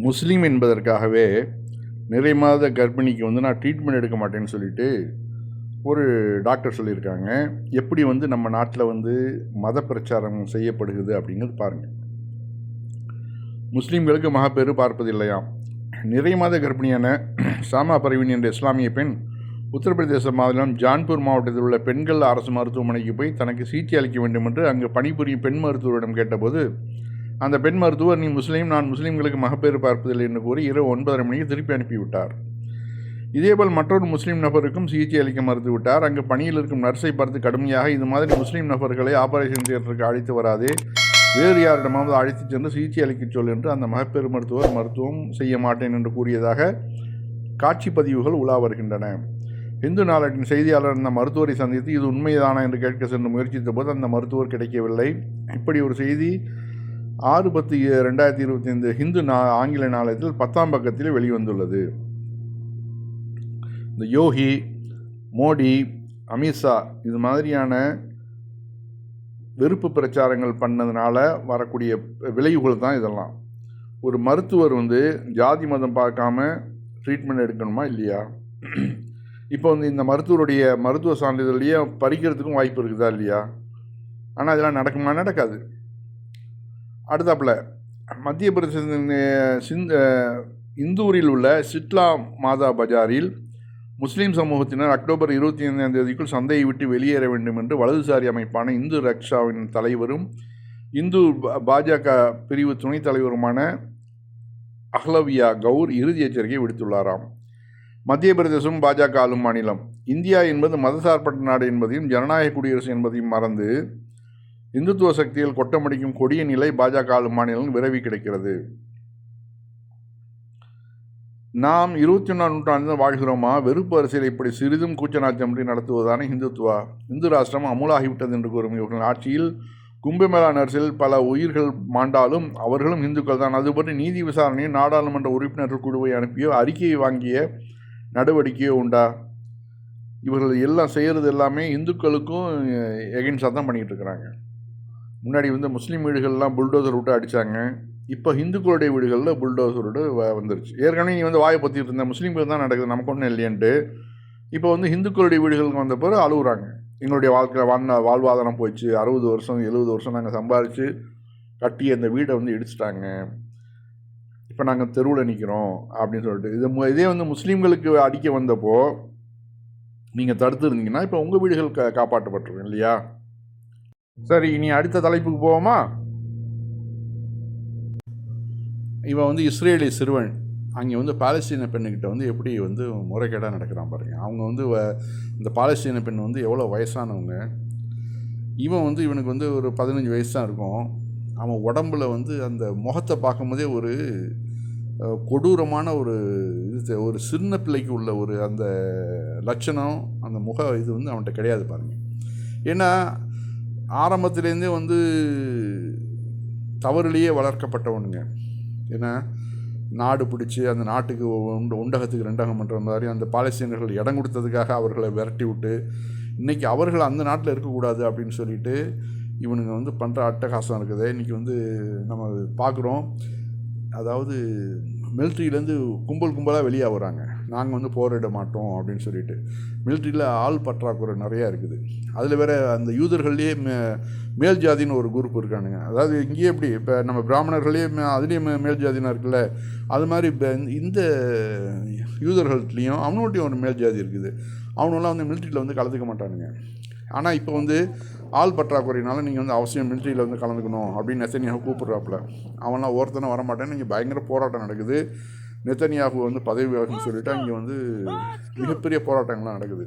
முஸ்லீம் என்பதற்காகவே நிறை மாத கர்ப்பிணிக்கு வந்து நான் ட்ரீட்மெண்ட் எடுக்க மாட்டேன்னு சொல்லிட்டு ஒரு டாக்டர் சொல்லியிருக்காங்க. எப்படி வந்து நம்ம நாட்டில் வந்து மத பிரச்சாரம் செய்யப்படுகிறது அப்படிங்கிறது பாருங்கள். முஸ்லீம்களுக்கு மகப்பேறு பார்ப்பதில்லையாம். நிறை மாத கர்ப்பிணியான சாமா பரவீன் என்ற இஸ்லாமிய பெண் உத்தரப்பிரதேச மாநிலம் ஜான்பூர் மாவட்டத்தில் உள்ள பெண்கள் அரசு மருத்துவமனைக்கு போய் தனக்கு சிகிச்சை அளிக்க வேண்டும் என்று அங்கு பணிபுரியும் பெண் மருத்துவரிடம் கேட்டபோது அந்த பெண் மருத்துவர், நீ முஸ்லீம், நான் முஸ்லீம்களுக்கு மகப்பேறு பார்ப்பதில்லை என்று கூறி இரவு 9:30 மணிக்கு திருப்பி அனுப்பிவிட்டார். இதேபோல் மற்றொரு முஸ்லீம் நபருக்கும் சிகிச்சை அளிக்க மறுத்துவிட்டார். அங்கு பணியில் இருக்கும் நர்ஸை பார்த்து கடுமையாக, இது மாதிரி முஸ்லீம் நபர்களை ஆபரேஷன் தியேட்டருக்கு அழைத்து வராதே, வேறு யாரிடமாவது அழைத்து சென்று சிகிச்சை அளிக்கச் சொல் என்று அந்த மகப்பேறு மருத்துவர் மருத்துவம் செய்ய மாட்டேன் என்று கூறியதாக காட்சி பதிவுகள் உலா வருகின்றன. இந்து நாளேட்டின் செய்தியாளர் அந்த மருத்துவரை சந்தித்து இது உண்மைதானா என்று கேட்க சென்று முயற்சித்த போது அந்த மருத்துவர் கிடைக்கவில்லை. இப்படி ஒரு செய்தி 6/10/2025 ஹிந்து ஆங்கில நாளேட்டில் 10ஆம் பக்கத்தில் வெளிவந்துள்ளது. இந்த யோகி, மோடி, அமித்ஷா இது மாதிரியான வெறுப்பு பிரச்சாரங்கள் பண்ணதுனால வரக்கூடிய விளைவுகள் தான் இதெல்லாம். ஒரு மருத்துவர் வந்து ஜாதி மதம் பார்க்காம ட்ரீட்மெண்ட் எடுக்கணுமா இல்லையா? இப்போ வந்து இந்த மருத்துவருடைய மருத்துவ சான்றிதழையே பறிக்கிறதுக்கும் வாய்ப்பு இருக்குதா இல்லையா? ஆனால் இதெல்லாம் நடக்குமா? நடக்காது. அடுத்தாப்புல மத்திய பிரதேசத்தின் இந்தூரில் உள்ள சிட்லா மாதா பஜாரில் முஸ்லீம் சமூகத்தினர் அக்டோபர் 25ஆம் தேதிக்குள் சந்தையை விட்டு வெளியேற வேண்டும் என்று வலதுசாரி அமைப்பான இந்து ரக்ஷாவின் தலைவரும் இந்து பாஜக பிரிவு துணைத் தலைவருமான அஹ்லவியா கவுர் இறுதி எச்சரிக்கை விடுத்துள்ளாராம். மத்திய பிரதேசம் பாஜக ஆளும் மாநிலம். இந்தியா என்பது மதசார்பற்ற நாடு என்பதையும் ஜனநாயக குடியரசு என்பதையும் மறந்து இந்துத்துவ சக்தியில் கொட்டமடிக்கும் கொடிய நிலை பாஜக ஆளும் மாநிலம் விரைவி கிடைக்கிறது. நாம் 21ஆம் நூற்றாண்டில் வாழ்கிறோமா? வெறுப்பு அரசியல் இப்படி சிறிதும் கூச்சநாச்சமின்றி நடத்துவதான இந்துத்துவா. இந்து ராஷ்டிரம் அமுலாகிவிட்டது என்று கூறும் இவர்கள் ஆட்சியில் கும்பமேளா நர்சில் பல உயிர்கள் மாண்டாலும் அவர்களும் இந்துக்கள் தான். அதுபற்றி நீதி விசாரணையை நாடாளுமன்ற உறுப்பினர்கள் குழுவை அனுப்பியோ அறிக்கையை வாங்கிய நடவடிக்கையோ உண்டா? இவர்கள் எல்லாம் செய்கிறது எல்லாமே இந்துக்களுக்கும் எகென்ஸ்டாக தான் பண்ணிகிட்டு இருக்கிறாங்க. முன்னாடி வந்து முஸ்லீம் வீடுகள்லாம் புல்டோசர் விட்டு அடித்தாங்க. இப்போ இந்துக்களுடைய வீடுகளில் புல்டோசர் விட்டு வந்துருச்சு. ஏற்கனவே நீ வந்து வாயை பற்றிட்டு இருந்த முஸ்லீம்கள் தான் நடக்குது, நமக்கு ஒன்றும் இல்லையன்ட்டு இப்போ வந்து இந்துக்களுடைய வீடுகளுக்கு வந்த பிறகு அழுகுறாங்க. எங்களுடைய வாழ்வாதாரம் போயிடுச்சு, 60 வருஷம் 70 வருஷம் நாங்கள் சம்பாதிச்சு கட்டி அந்த வீடை வந்து இடிச்சிட்டாங்க, இப்போ நாங்கள் தெருவில் நிற்கிறோம் அப்படின்னு சொல்லிட்டு இதே வந்து முஸ்லீம்களுக்கு அடிக்க வந்தப்போ நீங்கள் தடுத்து இருந்தீங்கன்னா இப்போ உங்கள் வீடுகள் காப்பாற்றப்பட்டிருக்கும் இல்லையா? சரி, இனி அடுத்த தலைப்புக்கு போவோமா? இவன் வந்து இஸ்ரேலி சிறுவன் அங்கே வந்து பாலஸ்தீன பெண்ணுக்கிட்ட வந்து எப்படி வந்து முறைகேடாக நடக்கிறான் பாருங்கள். அவங்க வந்து இந்த பாலஸ்தீன பெண் வந்து எவ்வளோ வயசானவங்க. இவன் வந்து இவனுக்கு வந்து ஒரு 15 வயசு தான் இருக்கும். அவன் உடம்புல வந்து அந்த முகத்தை பார்க்கும்போதே ஒரு கொடூரமான ஒரு சின்ன பிள்ளைக்கு உள்ள ஒரு அந்த லட்சணம், அந்த முக இது வந்து அவன்கிட்ட கிடையாது பாருங்கள். ஏன்னா ஆரம்பத்துலேருந்தே வந்து தவறுலேயே வளர்க்கப்பட்டவனுங்க. ஏன்னா நாடு பிடிச்சி அந்த நாட்டுக்கு உண்டகத்துக்கு ரெண்டகம் பண்ணுற மாதிரி அந்த பாலஸ்தீனர்கள் இடம் கொடுத்ததுக்காக அவர்களை விரட்டி விட்டு இன்றைக்கி அவர்கள் அந்த நாட்டில் இருக்கக்கூடாது அப்படின்னு சொல்லிட்டு இவனுங்க வந்து பண்ணுற அட்டகாசம் இருக்குது. இன்றைக்கி வந்து நம்ம பார்க்குறோம். அதாவது மிலிட்ரியிலேருந்து கும்பலாக வெளியே வராங்க, நாங்கள் வந்து போரிட மாட்டோம் அப்படின்னு சொல்லிட்டு. மிலிட்ரியில் ஆள் பற்றாக்குறை நிறையா இருக்குது. அதில் வேறு அந்த யூதர்கள்லேயே மேல் ஜாதின்னு ஒரு குரூப் இருக்கானுங்க. அதாவது இங்கேயே எப்படி இப்போ நம்ம பிராமணர்களே அதுலேயும் மேல் ஜாதினா இருக்குல்ல, அது மாதிரி இப்போ இந்த யூதர்கள்ட்லேயும் அவனுகிட்டையும் ஒரு மேல் ஜாதி இருக்குது. அவனெல்லாம் வந்து மிலிட்ரியில் வந்து கலந்துக்க மாட்டானுங்க. ஆனால் இப்போ வந்து ஆள் பற்றாக்குறையினால நீங்கள் வந்து அவசியம் மிலிட்ரியில் வந்து கலந்துக்கணும் அப்படின்னு நெத்தனியாகு கூப்பிட்றாப்புல. அவன்லாம் ஒருத்தனை வரமாட்டேன்னு இங்கே பயங்கர போராட்டம் நடக்குது. நெத்தனியாகு வந்து பதவி விலகுன்னு சொல்லிவிட்டு அங்கே வந்து மிகப்பெரிய போராட்டங்கள்லாம் நடக்குது.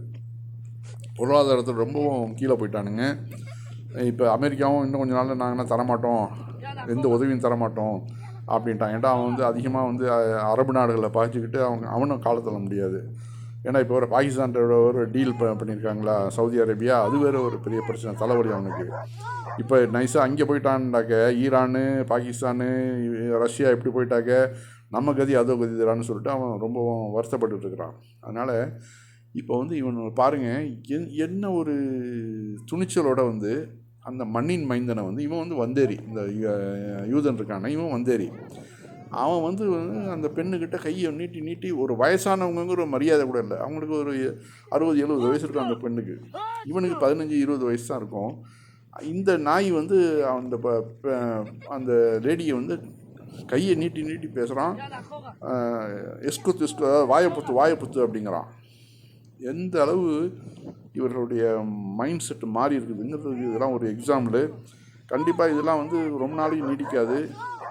பொருளாதாரத்தில் ரொம்பவும் கீழே போயிட்டானுங்க. இப்போ அமெரிக்காவும் இன்னும் கொஞ்சம் நாளில் நாங்கள் தரமாட்டோம், எந்த உதவியும் தரமாட்டோம் அப்படின்ட்டான். ஏன்டா அவன் வந்து அதிகமாக வந்து அரபு நாடுகளை பாய்ச்சிக்கிட்டு அவனும் காலத்தள்ள முடியாது. ஏன்னா இப்போ ஒரு பாகிஸ்தான்கிட்ட ஒரு டீல் பண்ணியிருக்காங்களா சவுதி அரேபியா, அது வேறு ஒரு பெரிய பிரச்சனை, தலைவலி அவனுக்கு. இப்போ நைஸாக அங்கே போயிட்டான்னாக்க ஈரானு, பாகிஸ்தானு, ரஷ்யா இப்படி போயிட்டாக்க நம்ம கதி அதோ கதி தரான்னு சொல்லிட்டு அவன் ரொம்பவும் வருத்தப்பட்டுருக்கிறான். அதனால் இப்போ வந்து இவன் பாருங்கள் என்ன ஒரு துணிச்சலோட வந்து அந்த மண்ணின் மைந்தனை வந்து இவன் வந்து வந்தேரி, இந்த யூதன் இருக்கான இவன் வந்தேரி. அவன் வந்து அந்த பெண்ணுக்கிட்ட கையை நீட்டி நீட்டி, ஒரு வயசானவங்கிற ஒரு மரியாதை கூட இல்லை. அவங்களுக்கு ஒரு 60-70 வயசு இருக்கும் அந்த பெண்ணுக்கு. இவனுக்கு 15-20 வயசு தான் இருக்கும். இந்த நாய் வந்து அந்த அந்த லேடியை வந்து கையை நீட்டி நீட்டி பேசுகிறான். எஸ்குத்து எஸ்கு, வாயப்புத்து அப்படிங்கிறான். எந்த அளவு இவர்களுடைய மைண்ட் செட்டு மாறி இருக்குதுங்கிறதுக்கு இதெல்லாம் ஒரு எக்ஸாம்பிள். கண்டிப்பாக இதெல்லாம் வந்து ரொம்ப நாளைக்கு நீடிக்காது.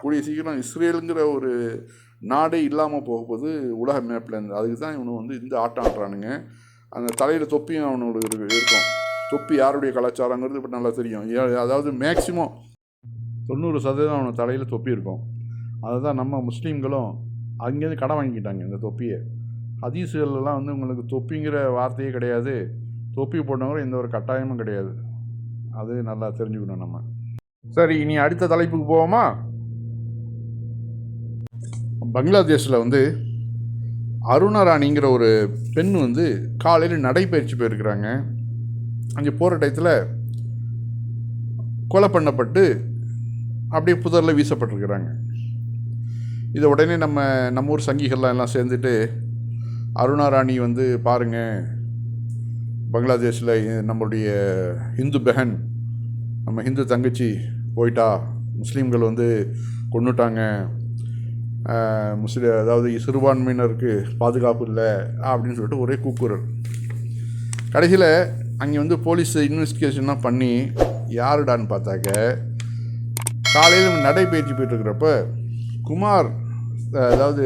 கூடிய சீக்கிரம் இஸ்ரேலுங்கிற ஒரு நாடே இல்லாமல் போகும்போது உலக மேப்லேருந்து. அதுக்கு தான் இவனு வந்து இந்த ஆட்டம் ஆடுறானுங்க. அந்த தலையில் தொப்பியும் அவனுக்கு இருக்கும். தொப்பி யாருடைய கலாச்சாரங்கிறது இப்போ நல்லா தெரியும். அதாவது மேக்சிமம் 90% அவனுக்கு தலையில் தொப்பி இருக்கும். அதுதான் நம்ம முஸ்லீம்களும் அங்கேருந்து கடை வாங்கிக்கிட்டாங்க இந்த தொப்பியை. ஹதீஸுகள்லாம் வந்து உங்களுக்கு தொப்பிங்கிற வார்த்தையே கிடையாது, தொப்பி போட்டவங்க எந்த ஒரு கட்டாயமும் கிடையாது. அது நல்லா தெரிஞ்சுக்கணும் நம்ம. சரி, இனி அடுத்த தலைப்புக்கு போவோமா? பங்களாதேஷில் வந்து அருணா ராணிங்கிற ஒரு பெண் வந்து காலையில் நடைப்பயிற்சி போயிருக்கிறாங்க. அங்கே போகிற டயத்தில் கொலை பண்ணப்பட்டு அப்படியே புதரில் வீசப்பட்டிருக்கிறாங்க. இதை உடனே நம்ம ஊர் சங்கிகள்லாம் எல்லாம் சேர்ந்துட்டு, அருணா ராணி வந்து பாருங்கள், பங்களாதேஷில் நம்மளுடைய ஹிந்து பெஹன், நம்ம ஹிந்து தங்கச்சி போயிட்டா, முஸ்லீம்கள் வந்து கொன்னுட்டாங்க, அதாவது சிறுபான்மையினருக்கு பாதுகாப்பு இல்லை அப்படின்னு சொல்லிட்டு ஒரே கூக்குரல். கடைசியில் அங்கே வந்து போலீஸ் இன்வெஸ்டிகேஷன்லாம் பண்ணி யாருடான்னு பார்த்தாக்க, காலையில் நடைபயிற்சி போயிட்டுருக்கிறப்ப குமார், அதாவது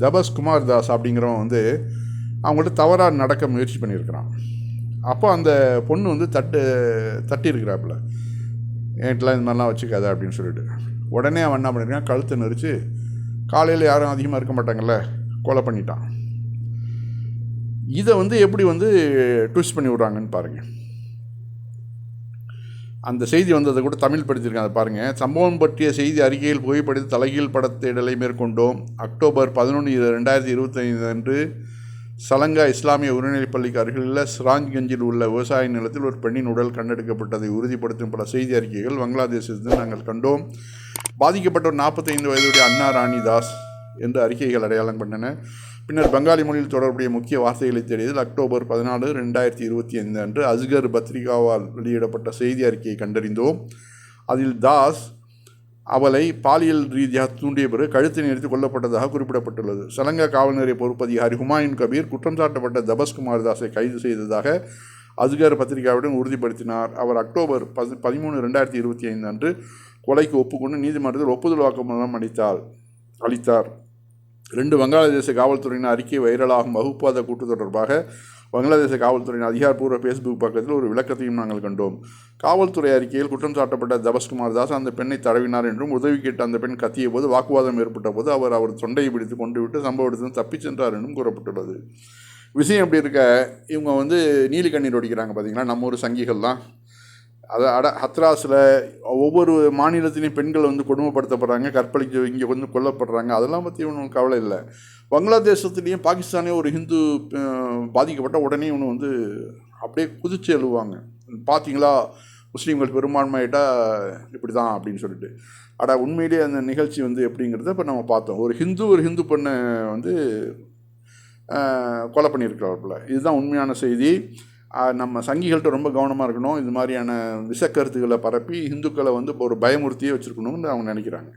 தபஸ் குமார் தாஸ் அப்படிங்கிறவன் வந்து அவங்கள்ட்ட தவறாக நடக்க முயற்சி பண்ணியிருக்கிறான். அப்போ அந்த பொண்ணு வந்து தட்டியிருக்கிறாப்புல, என்கிட்டலாம் இந்த மாதிரிலாம் வச்சுக்காத அப்படின்னு சொல்லிட்டு. உடனே அவன் என்ன பண்ணியிருக்கான், கழுத்தை நெரிச்சு, காலையில் யாரும் அதிகமாக இருக்க மாட்டாங்கல்ல, கொலை பண்ணிட்டான். இதை வந்து எப்படி வந்து ட்விஸ்ட் பண்ணி விட்றாங்கன்னு பாருங்கள். அந்த செய்தி வந்ததை கூட தமிழ் படுத்தியிருக்காங்க, அதை பாருங்கள். சம்பவம் பற்றிய செய்தி அறிக்கையில் புகைப்படித்து தலைகீழ் படத்தேடலை மேற்கொண்டோம். அக்டோபர் 11, 2025 அன்று சலங்கா இஸ்லாமிய உயர்நிலைப் பள்ளிக்கு அருகிலுள்ள சிராஞ்ச்கஞ்சில் உள்ள விவசாய நிலத்தில் ஒரு பெண்ணின் உடல் கண்டெடுக்கப்பட்டதை உறுதிப்படுத்தும் பல செய்தி அறிக்கைகள் வங்களாதேசத்தில் நாங்கள் கண்டோம். பாதிக்கப்பட்டவர் 45 வயதுடைய அன்னா ராணி தாஸ் என்று அறிக்கைகள் அடையாளம் கண்டன. பின்னர் பெங்காலி மொழியில் தொடர்புடைய முக்கிய வார்த்தைகளை தேடியதில் அக்டோபர் 14, 2025 அன்று அஸ்கர் பத்ரிகாவால் வெளியிடப்பட்ட செய்தி அறிக்கையை கண்டறிந்தோம். அதில் தாஸ் அவளை பாலியல் ரீதியாக தூண்டிய பிறகு கழுத்தை நிறுத்தி கொல்லப்பட்டதாக குறிப்பிடப்பட்டுள்ளது. சலங்கா காவல் நிலைய பொறுப்பதிகாரி ஹுமாயூன் கபீர் குற்றம் சாட்டப்பட்ட தபஸ்குமார் தாஸை கைது செய்ததாக அஸ்கர் பத்திரிகாவுடன் உறுதிப்படுத்தினார். அவர் அக்டோபர் 13, 2025 அன்று கொலைக்கு ஒப்புக்கொண்டு நீதிமன்றத்தில் ஒப்புதல் வாக்குமூலம் அளித்தார். 2 வங்காளதேச காவல்துறையினர் அறிக்கை வைரலாகும் வகுப்பாத கூட்டு தொடர்பாக வங்களாதேச காவல்துறையின் அதிகாரப்பூர்வ ஃபேஸ்புக் பக்கத்தில் ஒரு விளக்கத்தையும் நாங்கள் கண்டோம். காவல்துறை அறிக்கையில் குற்றம் சாட்டப்பட்ட தபஸ்குமார் தாஸ் அந்த பெண்ணை தடவினார் என்றும், உதவி கேட்டு அந்த பெண் கத்திய போது வாக்குவாதம் ஏற்பட்ட போது அவர் தொண்டையை பிடித்து கொண்டு விட்டு சம்பவ இடத்தில் தப்பிச் சென்றார் என்றும் கூறப்பட்டுள்ளது. விஷயம் எப்படி இருக்க, இவங்க வந்து நீலி கண்ணீர் ஒடிக்கிறாங்க பார்த்தீங்களா, நம்ம ஊர் சங்கிகள்லாம். ஹத்ராஸில் ஒவ்வொரு மாநிலத்திலையும் பெண்கள் வந்து கொடுமைப்படுத்தப்படுறாங்க, கற்பழிக்க இங்கே வந்து கொல்லப்படுறாங்க. அதெல்லாம் பற்றி இவனுக்கு கவலை இல்லை. வங்களாதேசத்துலேயும் பாகிஸ்தானே ஒரு ஹிந்து பாதிக்கப்பட்ட உடனே இவனு வந்து அப்படியே குதிச்சு எழுவாங்க, பார்த்தீங்களா முஸ்லீம்கள் பெரும்பான்மையிட்டால் இப்படி தான் அப்படின்னு சொல்லிட்டு. உண்மையிலேயே அந்த நிகழ்ச்சி வந்து எப்படிங்கிறத இப்போ நம்ம பார்த்தோம். ஒரு ஹிந்து பெண்ணை வந்து கொலை பண்ணியிருக்கிறாப்புல. இதுதான் உண்மையான செய்தி. நம்ம சங்கிகள்கிட்ட ரொம்ப கவனமாக இருக்கணும். இது மாதிரியான விஷக்கருத்துக்களை பரப்பி இந்துக்களை வந்து ஒரு பயமுறுத்தியே வச்சுருக்கணும்னு அவங்க நினைக்கிறாங்க.